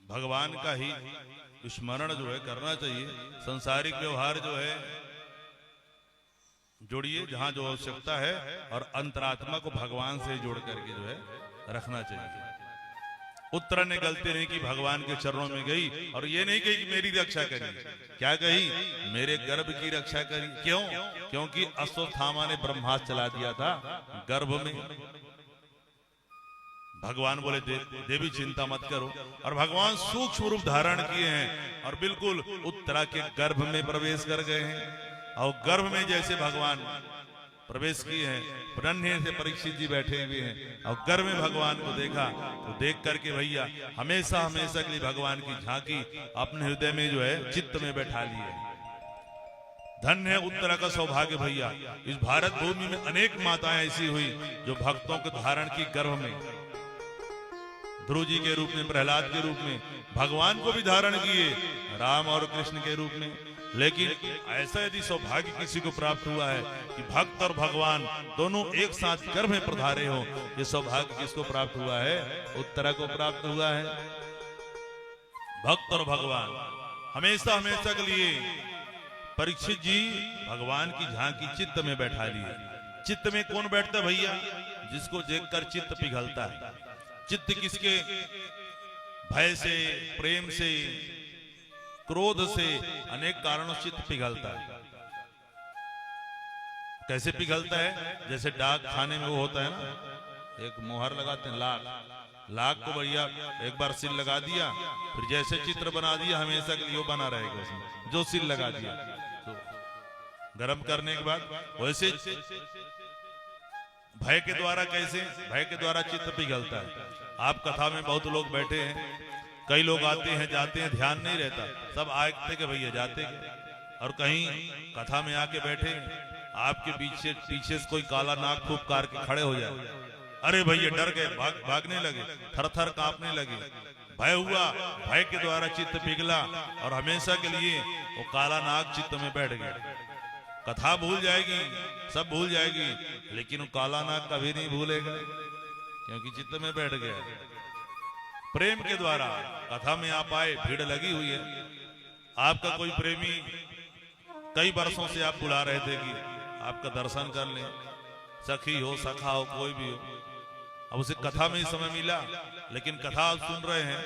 भगवान का ही स्मरण जो है करना चाहिए। संसारिक व्यवहार जो है जोड़िए जहां जो आवश्यकता है, और अंतरात्मा को भगवान से जोड़ करके जो है रखना चाहिए। उत्तरा ने गलती नहीं की, भगवान के चरणों में गई और ये नहीं कही कि मेरी रक्षा करी, क्या कही, मेरे गर्भ की रक्षा करी। क्यों? क्योंकि अश्वत्थामा ने ब्रह्मास्त्र चला दिया था गर्भ में। भगवान बोले देवी चिंता मत करो, और भगवान सूक्ष्म रूप धारण किए हैं और बिल्कुल उत्तरा के गर्भ में प्रवेश कर गए हैं। और गर्भ में जैसे भगवान प्रवेश किए हैं, ब्रह्म से परीक्षित जी बैठे हुए हैं और गर्भ में भगवान को देखा, तो देख करके भैया हमेशा हमेशा के लिए भगवान की झांकी अपने हृदय में जो है चित्त में बैठा लिए। धन्य है उत्तरा का सौभाग्य भैया। इस भारत भूमि में अनेक माताएं ऐसी हुई जो भक्तों को धारण की गर्भ में, ध्रुव जी के रूप में, प्रहलाद के रूप में, भगवान को भी धारण किए राम और कृष्ण के रूप में। लेकिन ऐसा यदि सौभाग्य किसी को प्राप्त हुआ है कि भक्त और भगवान दोनों एक साथ गर्भ में पधारे हो, ये सौभाग्य किसको प्राप्त हुआ है? उत्तरा को प्राप्त हुआ है। भक्त और भगवान हमेशा हमेशा के लिए परीक्षित जी भगवान की झांकी चित्त में बैठा लिए। चित्त में कौन बैठता भैया? जिसको देखकर चित्त पिघलता है। चित्त किसके? भय से, प्रेम से, क्रोध से, अनेक कारणों से चित्त पिघलता है। कैसे पिघलता है? जैसे डाक खाने में वो होता है ना, एक मोहर लगाते हैं लाख को भैया एक बार सील लगा दिया, फिर जैसे चित्र बना दिया हमेशा के लिए वो बना रहेगा उसमें, जो सील लगा दिया तो गर्म करने के बाद। वैसे भय के द्वारा, कैसे भय के द्वारा चित्त पिघलता है। आप कथा में बहुत लोग बैठे हैं, कई लोग आते हैं जाते हैं, ध्यान नहीं रहता, सब आते के भैया जाते के, और कहीं कथा में आके बैठे आपके पीछे से कोई काला नाग फूंक के खड़े हो जाए, अरे भैया डर गए, भागने लगे, थर थर कांपने लगे, भय हुआ, भय के द्वारा चित्त पिघला और हमेशा के लिए वो काला नाग चित्त में बैठ गया। कथा भूल जाएगी, सब भूल जाएगी, लेकिन वो काला नाग कभी नहीं भूलेगा क्योंकि चित्त में बैठ गया। प्रेम के द्वारा कथा में आप आए, भीड़ लगी हुई है, आपका कोई प्रेमी कई वर्षों से आप बुला रहे थे कि आपका दर्शन कर लें, सखी हो, सखा हो, कोई भी हो, अब उसे कथा में ही समय मिला, लेकिन कथा आप सुन रहे हैं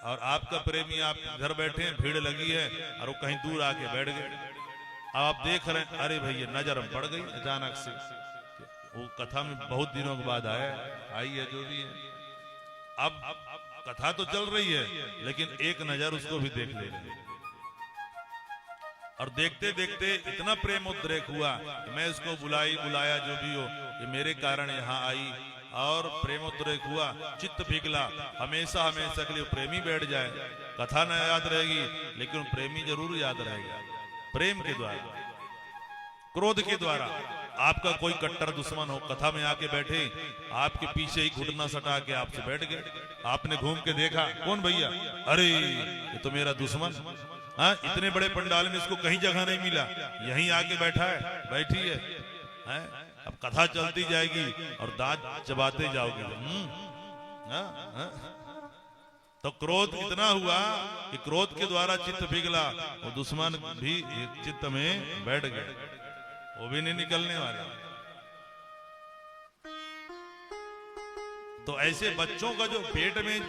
और आपका प्रेमी आप घर बैठे हैं, भीड़ लगी है और वो कहीं दूर आके बैठ गए। अब आप देख रहे हैं, अरे भैया नजर में पड़ गई अचानक से, वो कथा में बहुत दिनों के बाद आई है जो भी है। अब कथा तो चल रही है, लेकिन एक नजर उसको भी देख ले, और देखते देखते इतना प्रेम उद्रेक हुआ कि मैं इसको बुलाया जो भी हो, ये मेरे कारण यहाँ आई, और प्रेमोद्रेक हुआ, चित्त पिघला। हमेशा हमेशा के लिए प्रेमी बैठ जाए, कथा न याद रहेगी लेकिन प्रेमी जरूर याद रहेगा। प्रेम के द्वारा, क्रोध के द्वारा आपका कोई कट्टर दुश्मन हो, कथा में आके बैठे, आपके पीछे ही घुटना सटा के आपसे बैठ गए, आपने घूम के देखा, कौन भैया? अरे ये तो मेरा दुश्मन, हाँ इतने बड़े पंडाल में इसको कहीं जगह नहीं मिला, यहीं आके बैठा है, बैठी है, अब कथा चलती जाएगी और दांत चबाते जाओगे। तो क्रोध इतना हुआ कि क्रोध के द्वारा चित्त पिघला, वो दुश्मन भी चित्त में बैठ गए, वो भी नहीं निकलने वाला। तो ऐसे बच्चों का जो पेट में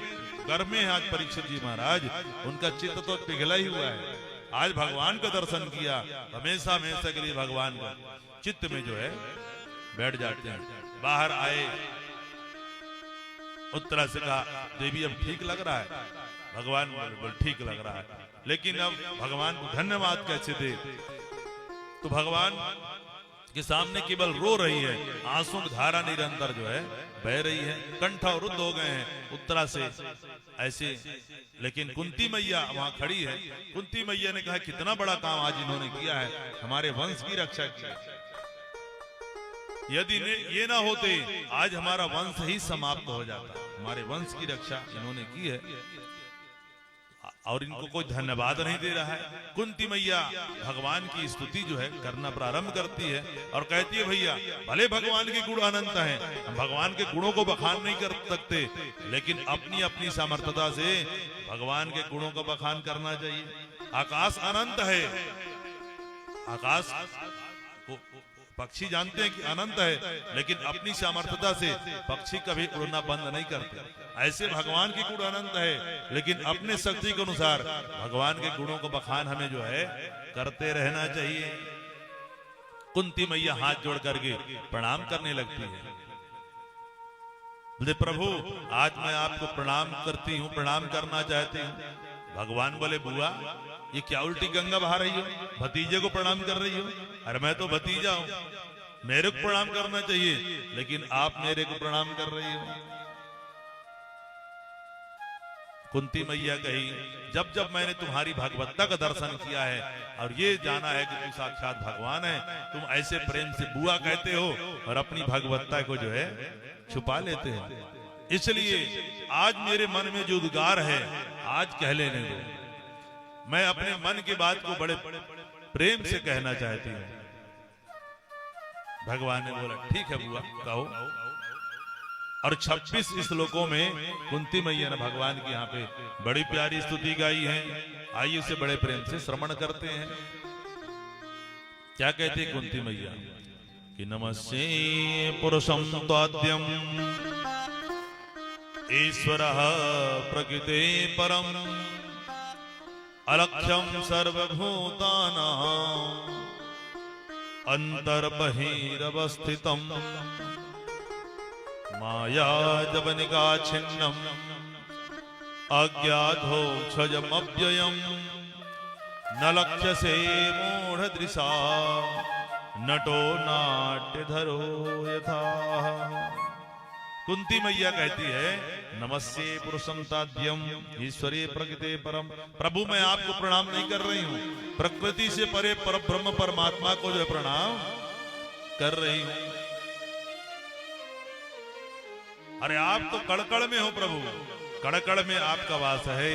गर्भ में है आज परीक्षित जी महाराज, उनका चित्त तो पिघला ही हुआ है। आज भगवान का दर्शन किया, हमेशा हमेशा के लिए भगवान का चित्त में जो है बैठ जाते हैं। बाहर आए, उत्तरा से कहा देवी अब ठीक लग रहा है? भगवान बोल ठीक लग रहा है, लेकिन अब भगवान को धन्यवाद कैसे दे? तो भगवान के सामने केवल रो रही है, आंसू की धारा निरंतर जो है बह रही है, कंठ रुद्ध हो गए हैं उत्तरा से ऐसे। लेकिन कुंती मैया वहां खड़ी है, कुंती मैया ने कहा कितना बड़ा काम आज इन्होंने किया है, हमारे वंश की रक्षा की। यदि ये ना होते आज हमारा वंश ही समाप्त हो जाता, हमारे वंश की रक्षा इन्होंने की है, और इनको कोई धन्यवाद नहीं दे रहा है। कुंती मैया भगवान की स्तुति जो है करना प्रारंभ करती है और कहती है भैया भले भगवान के गुण अनंत हैं, हम भगवान के गुणों को बखान नहीं कर सकते, लेकिन अपनी अपनी सामर्थ्यता से भगवान के गुणों का बखान करना चाहिए। आकाश अनंत है, आकाश को पक्षी जानते हैं कि अनंत है, लेकिन अपनी सामर्थ्यता से पक्षी कभी उड़ना बंद नहीं करते। ऐसे भगवान की गुण अनंत है, लेकिन अपने शक्ति के अनुसार भगवान के गुणों को बखान हमें जो है करते रहना चाहिए। कुंती मैया हाथ जोड़ करके प्रणाम करने लगती है। बोले प्रभु आज मैं आपको प्रणाम करती हूँ, प्रणाम करना चाहती हूँ। भगवान बोले बुआ ये क्या उल्टी गंगा बहा रही हो, भतीजे को प्रणाम कर रही हो? अरे मैं तो भतीजा हूं, मेरे को प्रणाम करना चाहिए, लेकिन आप मेरे को प्रणाम कर रही हो। कुंती मैया कही जब जब मैंने तुम्हारी भागवतता का दर्शन किया है और ये जाना है कि तुम साक्षात भगवान है, तुम ऐसे प्रेम से बुआ कहते हो और अपनी भागवतता को जो है छुपा लेते हो। इसलिए आज मेरे मन में जो उद्गार है आज कह लेने दो। मैं अपने मन की बात को बड़े प्रेम से कहना चाहती हूँ। भगवान ने बोला ठीक है बुआ कहो। और 26 श्लोकों में कुंती मैया ने भगवान की यहाँ पे बड़ी प्यारी स्तुति गाई है। आइए उसे बड़े प्रेम से श्रवण करते हैं। क्या कहती है कुंती मैया कि नमस्ते पुरुषं त्वाद्यं ईश्वरः प्रकृते परम अलक्ष्यं सर्वभूतानां अंतर्बहिरवस्थितं माया जवनिका छिन्नम अज्ञातोक्षजमव्ययम् न लक्ष्यसे मूढ़दृशा नटो नाट्यधरो यथा। कुंती मैया कहती है नमस्ते पुरुषं ताद्यम ईश्वरीय प्रकृते परम। प्रभु मैं आपको प्रणाम नहीं कर रही हूँ, प्रकृति से परे पर ब्रह्म परमात्मा को जो प्रणाम कर रही हूँ। अरे आप तो कड़कड़ में हो प्रभु, कड़कड़ में आपका वास है,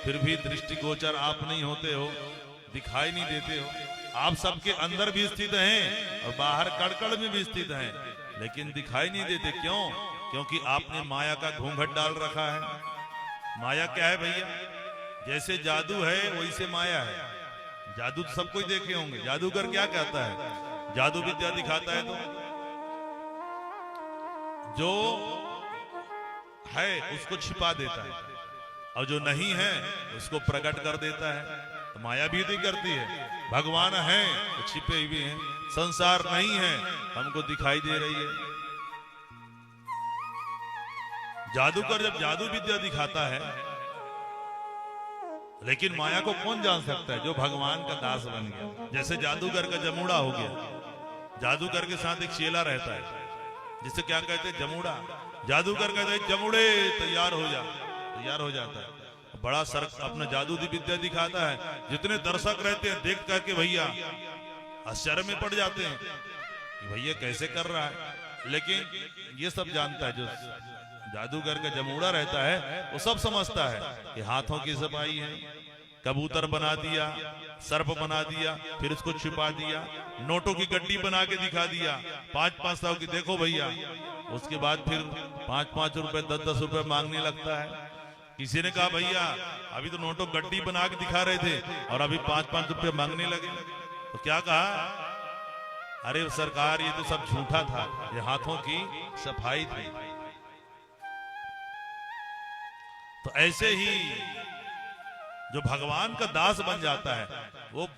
फिर भी दृष्टिगोचर आप नहीं होते हो, दिखाई नहीं देते हो। आप सबके अंदर भी स्थित हैं और बाहर कड़कड़ में भी स्थित हैं, लेकिन दिखाई नहीं देते। क्यों? क्योंकि आपने माया का घूंघट डाल रखा है। माया क्या है भैया? जैसे जादू है वैसे माया है। जादू तो सब कोई देखे होंगे। जादूगर क्या कहता है? जादू विद्या दिखाता है तो जो है उसको छिपा देता है और जो नहीं है उसको प्रकट कर देता है। तो माया भी नहीं करती है। भगवान है तो छिपे हुए हैं, संसार नहीं है हमको दिखाई दे रही है। जादूगर जब जादू विद्या दिखाता है, लेकिन माया को कौन जान सकता है? जो भगवान का दास बन गया। जैसे जादूगर का जमुड़ा हो गया, जादूगर के साथ एक चेला रहता है जिसे क्या कहते हैं? जमुड़ा। जादूगर कहते हैं जमुड़े तैयार हो जा, तैयार हो जाता है। बड़ा सर अपना जादू विद्या दिखाता है। जितने दर्शक रहते हैं देख करके भैया आश्चर्य में पड़ जाते हैं कि भैया कैसे कर रहा है। लेकिन ये सब जानता है, जो जादूगर का जमुड़ा रहता है वो सब समझता है कि हाथों की सफाई है, कबूतर बना दिया, सर्प बना दिया, फिर उसको छिपा दिया, नोटों की गड्डी बना के दिखा दिया 5-5 की, देखो भैया। उसके बाद फिर 5-5 रुपए 10-10 रुपए मांगने लगता है। किसी ने कहा भैया अभी तो नोटों गड्डी बना के दिखा रहे थे और अभी 5-5 रुपए मांगने लगे। तो क्या कहा? अरे सरकार ये तो सब झूठा था, ये हाथों की सफाई थी। तो ऐसे ही जो भगवान का दास बन जाता है वो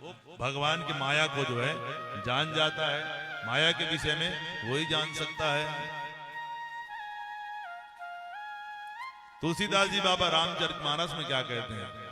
भगवान की माया को जो है जान जाता है। माया के विषय में वही जान सकता है। तुलसीदास जी बाबा रामचरितमानस में क्या कहते हैं?